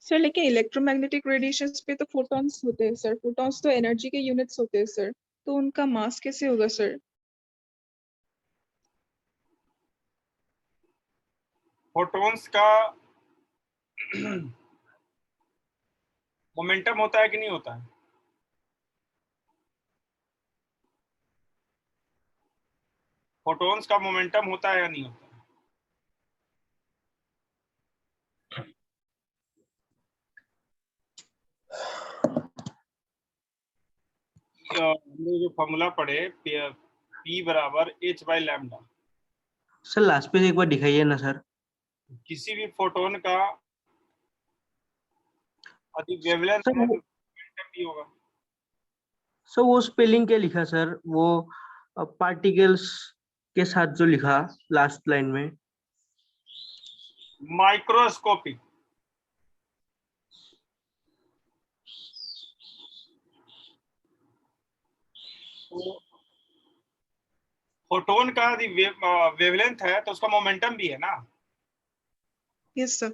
सर लेकिन इलेक्ट्रोमैग्नेटिक रेडिएशंस पे तो फोटॉन्स होते हैं सर, फोटॉन्स तो एनर्जी के यूनिट्स होते हैं सर, तो उनका मास कैसे होगा सर? फोटॉन्स का मोमेंटम होता है कि नहीं होता है? फोटॉन्स का मोमेंटम होता है या नहीं होता है? हमने जो फॉर्मूला पढ़े P बराबर h by lambda, sir last page एक बार दिखाइए ना सर। किसी भी फोटोन का अधिक वेवलेंथ सर है तो वो मोमेंटम भी होगा। सर वो स्पेलिंग क्या लिखा सर, वो पार्टिकल्स के साथ जो लिखा लास्ट लाइन में? माइक्रोस्कोपिक। तो फोटोन का यदि वेवलेंथ है तो उसका मोमेंटम भी है ना। Yes sir.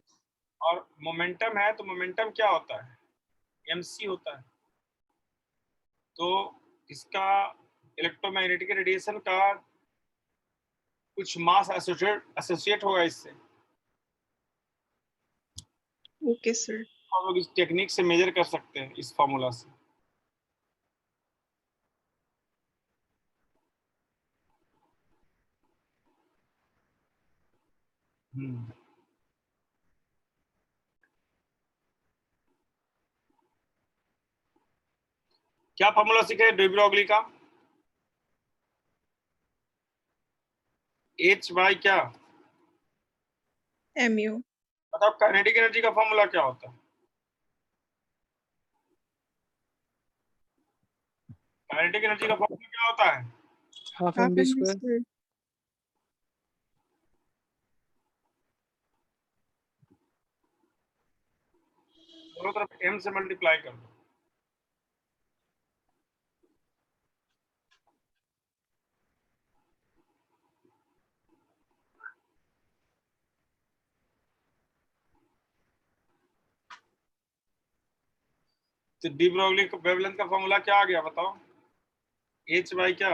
और मोमेंटम है तो मोमेंटम क्या होता है? mc होता है। तो इसका इलेक्ट्रोमैग्नेटिक रेडिएशन का कुछ मास एसोसिएट होगा इससे। Okay sir. हम लोग इस टेक्निक से मेजर कर सकते हैं, इस फॉर्मूला से। क्या फॉर्मूला सीखे de Broglie का? h बाई क्या? mu। मतलब काइनेटिक एनर्जी का फॉर्मूला क्या होता है? काइनेटिक एनर्जी का फॉर्मूला क्या होता है? Half half M B M square. Square. दोनों तरफ m से मल्टीप्लाई कर दो। तो डी ब्रोगली वेवलेंथ का फॉर्मूला क्या आ गया बताओ? h बाई क्या?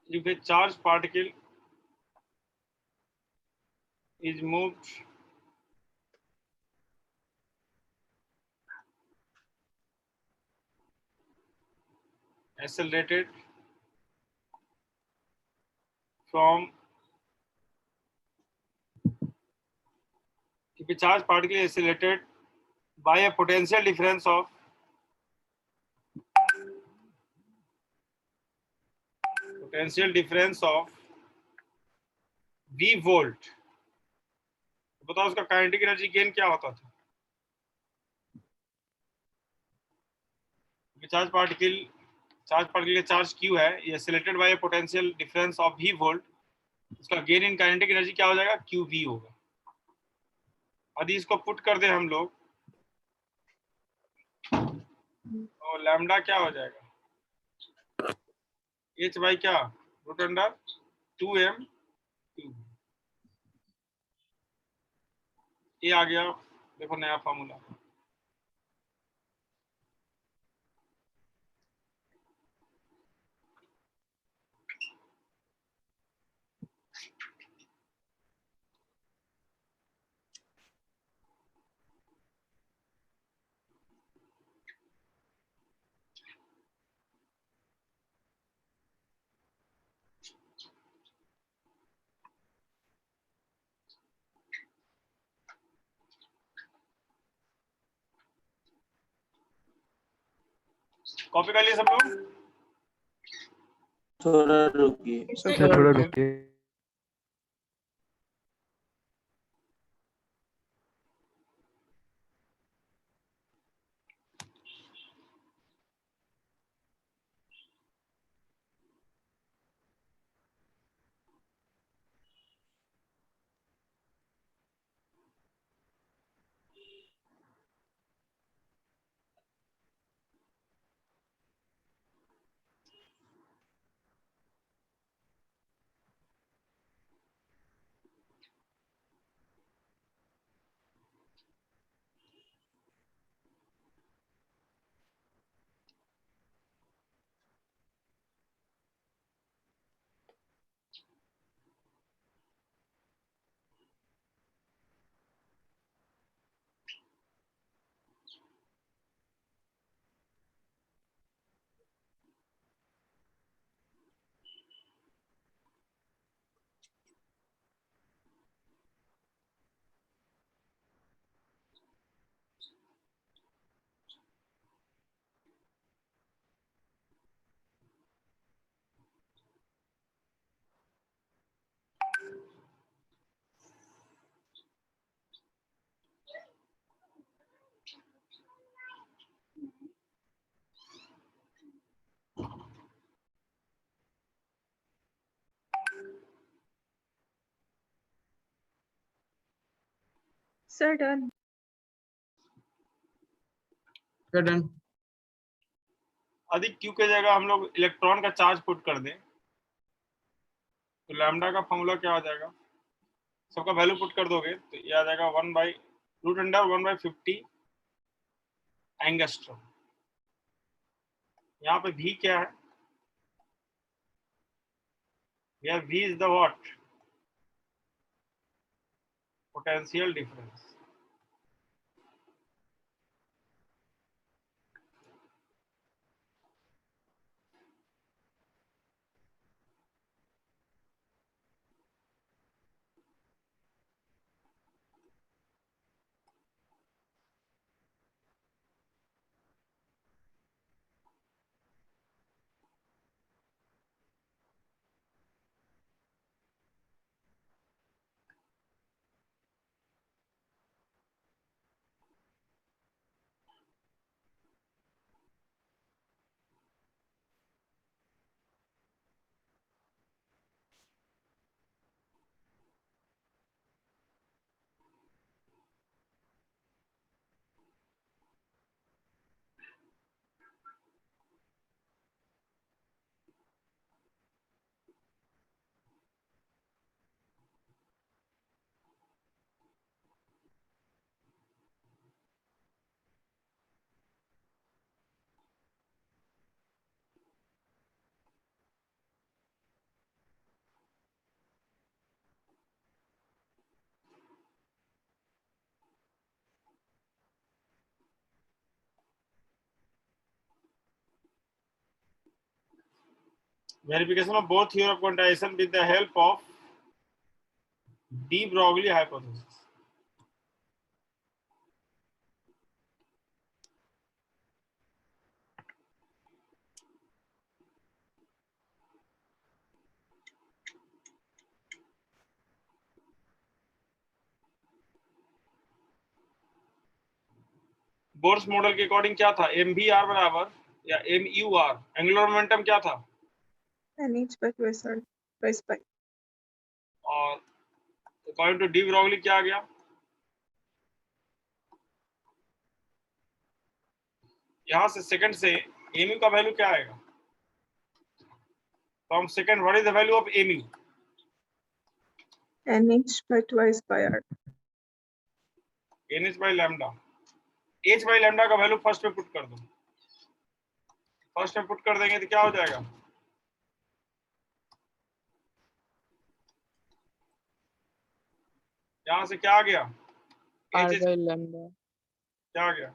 If a charged particle is moved accelerated from if a charged particle is accelerated by a potential difference of v volt, तो बताओ उसका काइनेटिक एनर्जी गेन क्या होता था? चार्ज पार्टिकल का चार्ज q है, ये accelerated bye potential difference of v volt, इसका गेन इन काइनेटिक एनर्जी क्या हो जाएगा? qv होगा। यदि इसको पुट कर दे हम लोग तो लैम्डा क्या हो जाएगा? h बाई क्या? Root under 2m cube. ये आ गया, देखो नया फॉर्मूला। कॉपी कर लिए सब लोग? थोड़ा रुकिए। सर सर थोड़ा रुकिए। रुकिए। Sir done. डन। यदि q के जगह हम लोग इलेक्ट्रॉन का चार्ज पुट कर दें तो लैम्डा का फॉर्मूला क्या आ जाएगा? सबका वैल्यू पुट कर दोगे तो ये आ जाएगा 1 बाई रूट अंडर 1/50 एंगस्ट्रॉम। यहाँ पे v क्या है? यह v is the what? Potential difference. verification of both theory of quantization with the help of de Broglie hypothesis. Bohr's model के अकॉर्डिंग क्या था, एम वी आर बराबर या M U R, angular momentum क्या था, NH by 2 twice pi. और according to de Broglie क्या आ गया, यहां से सेकंड से एम यू का वैल्यू क्या आएगा, from second what is the value of M U, NH by 2 pi r. N H by lambda, H by lambda का वैल्यू फर्स्ट में पुट कर दो, फर्स्ट में पुट कर देंगे तो क्या हो जाएगा, यहां से क्या आ गया, r एच by lambda. क्या आ गया,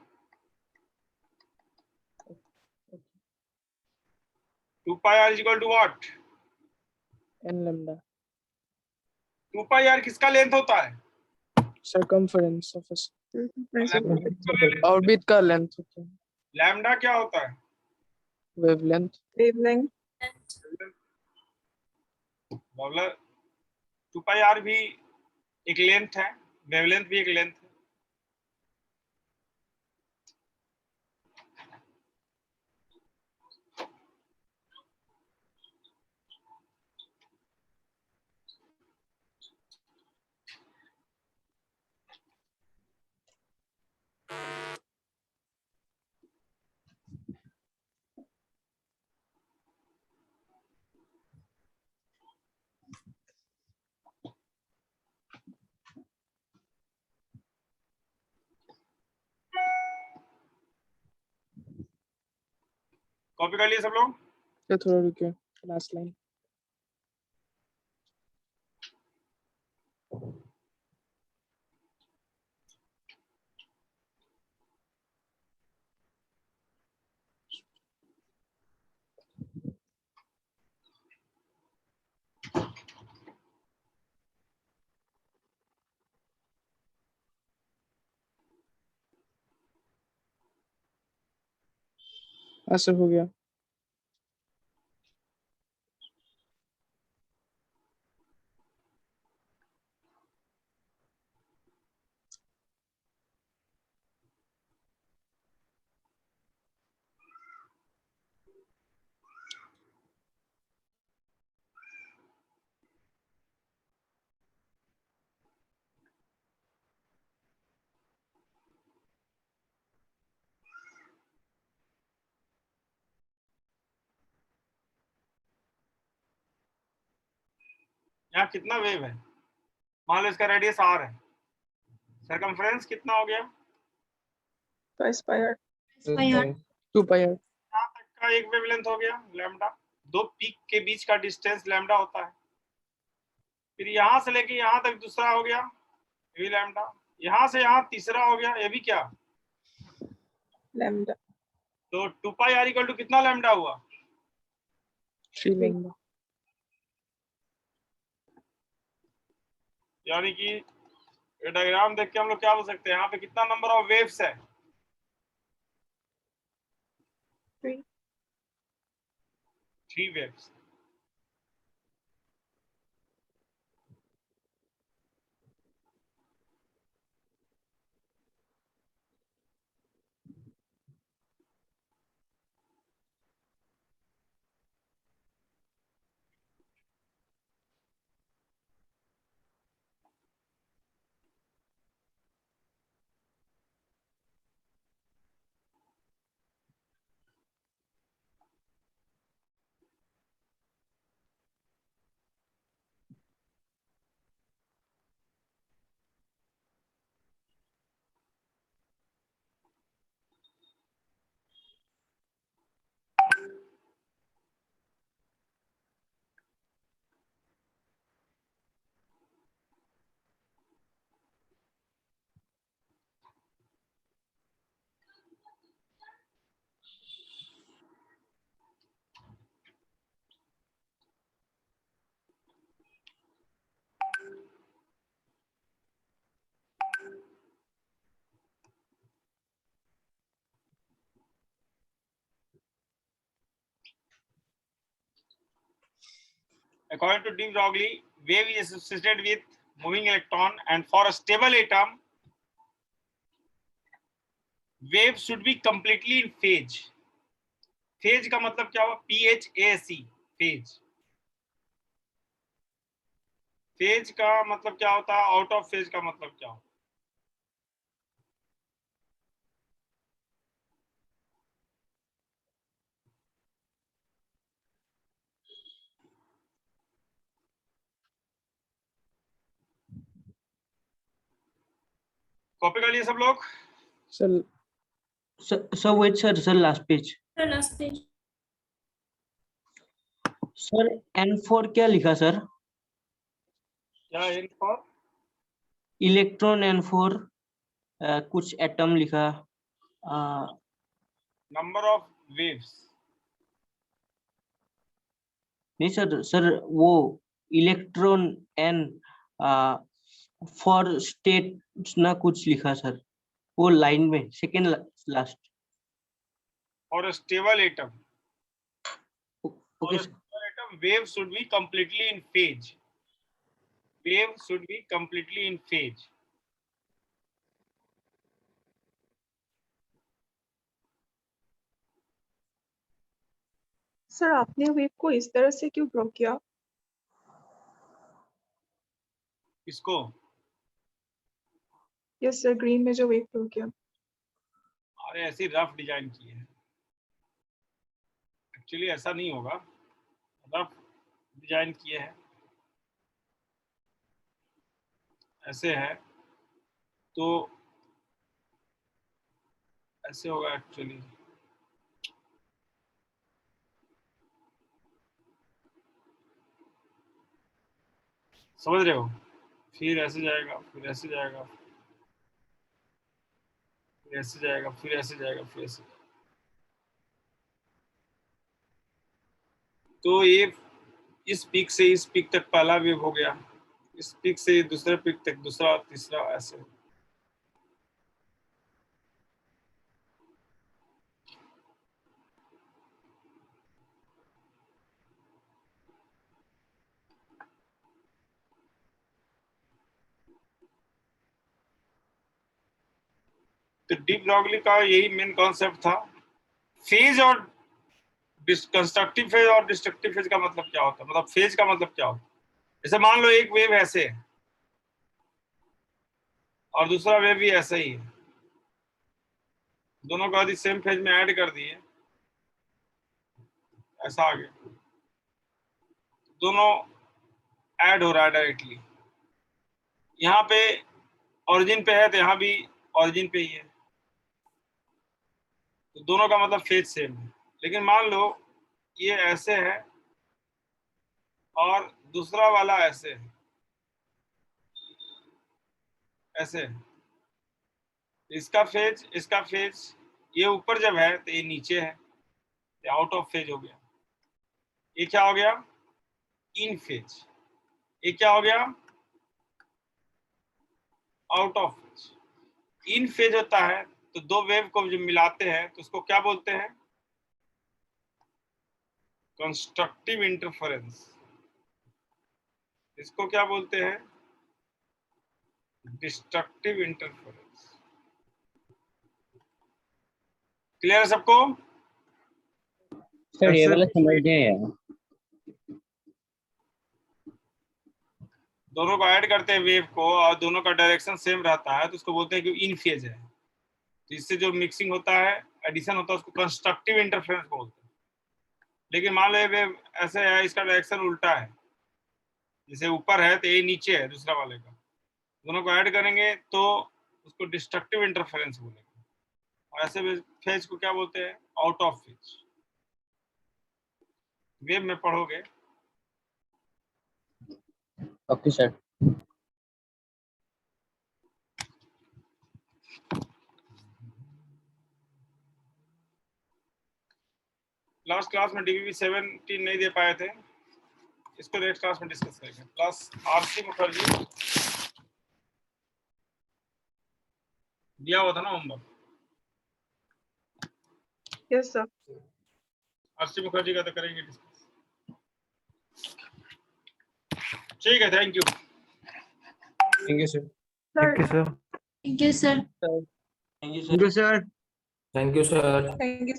2 pi r is equal to what, n lambda. 2 pi r किसका लेंथ होता है, Circumference of a Circumference of orbit. orbit का length होता है. लैम्डा क्या होता है, Wavelength. Wavelength. मतलब 2 pi r भी एक लेंथ है, वेवलेंथ भी एक लेंथ है, कॉपी कर लिए सब लोग, तो थोड़ा रुकिए, last line. ऐसे हो गया. यहाँ कितना वेव है, मान लो इसका रेडियस r है, सरकमफ्रेंस कितना हो गया, Twice pi r. pi r. 2 pi r. यहाँ तक का एक वेवलेंथ हो गया लैम्डा, दो पीक के बीच का डिस्टेंस लैम्डा होता है, फिर यहाँ से लेके यहाँ तक दूसरा हो गया ये भी लैम्डा, यहाँ से यहाँ तीसरा हो गया ये भी क्या, Lambda. तो 2 पाई r इक्वल टू कितना लैम्डा हुआ, 3 lambda. यानी कि ये डायग्राम देख के हम लोग क्या बोल सकते हैं, यहाँ पे कितना नंबर ऑफ वेव्स है, 3. 3 waves. According to de Broglie, wave is associated with moving electron, and for a stable atom, wave should be completely in phase. Phase का मतलब क्या हुआ? PHAC, phase. फेज का मतलब क्या होता है? आउट ऑफ फेज का मतलब क्या होता है? कॉपी कर लिए सब लोग? Sir sir wait sir last page sir last page. Sir N4 क्या लिखा सर? क्या N फॉर? इलेक्ट्रॉन N4 कुछ एटम लिखा नंबर ऑफ वेव्स। नहीं सर वो इलेक्ट्रॉन N फॉर स्टेट ना कुछ लिखा सर, वो लाइन में सेकेंड लास्ट। और stable atom, okay wave should be completely in phase. Wave should be completely in phase. Sir आपने वेव को इस तरह से क्यों ड्रॉ किया? इसको यस सर, ग्रीन में जो वेव ड्रॉ किया। अरे ऐसी रफ डिजाइन की है, एक्चुअली ऐसा नहीं होगा, रफ डिजाइन किए हैं, ऐसे है तो ऐसे होगा एक्चुअली। समझ रहे हो? फिर ऐसे जाएगा, फिर ऐसे जाएगा, फिर ऐसे जाएगा, फिर ऐसे जाएगा, फिर ऐसे। तो ये इस पीक से इस पीक तक पहला वेव हो गया, इस पीक से दूसरे पीक तक दूसरा, तीसरा, ऐसे। तो डी ब्रॉगली का यही मेन कॉन्सेप्ट था। फेज और कंस्ट्रक्टिव फेज और डिस्ट्रक्टिव फेज का मतलब क्या होता है? मतलब फेज का मतलब क्या होता है? जैसे मान लो एक वेव ऐसे है और दूसरा वेव भी ऐसा ही है, दोनों को यदि सेम फेज में ऐड कर दिए, ऐसा आ गया, दोनों ऐड हो रहा है डायरेक्टली। यहाँ पे ओरिजिन पे है तो यहाँ भी ओरिजिन पे ही है, तो दोनों का मतलब फेज सेम है। लेकिन मान लो ये ऐसे है और दूसरा वाला ऐसे है, ऐसे है। इसका फेज ये ऊपर जब है तो ये नीचे है, ये आउट ऑफ फेज हो गया। ये क्या हो गया? इन फेज। ये क्या हो गया? Out of phase. In phase होता है तो दो वेव को जब मिलाते हैं तो उसको क्या बोलते हैं? Constructive interference. इसको क्या बोलते हैं? Destructive interference. क्लियर है सबको? सर ये वाला समझ गए। दोनों को ऐड करते हैं वेव को और दोनों का डायरेक्शन सेम रहता है तो उसको बोलते हैं कि इन फेज है। तो इससे जो मिक्सिंग होता है, एडिशन होता है, उसको कंस्ट्रक्टिव इंटरफेरेंस बोलते हैं। लेकिन मान लो वेव ऐसे है, इसका डायरेक्शन उल्टा है, जैसे ऊपर है तो ये नीचे है दूसरा वाले का, दोनों को ऐड करेंगे तो उसको डिस्ट्रक्टिव इंटरफेरेंस बोलेंगे। और ऐसे फेज को क्या बोलते हैं? Out of phase. वेव में पढ़ोगे। Okay sir. लास्ट क्लास में डीबीबी 17 नहीं दे पाए थे, इसको नेक्स्ट क्लास में डिस्कस करेंगे। प्लस आरसी मुखर्जी दिया हुआ था ना homework? Yes sir. RC Mukherjee का तो करेंगे डिस्कस। ठीक है, thank you. Thank you sir. Thank you sir. Thank you sir. Thank you sir. Thank you sir. Thank you.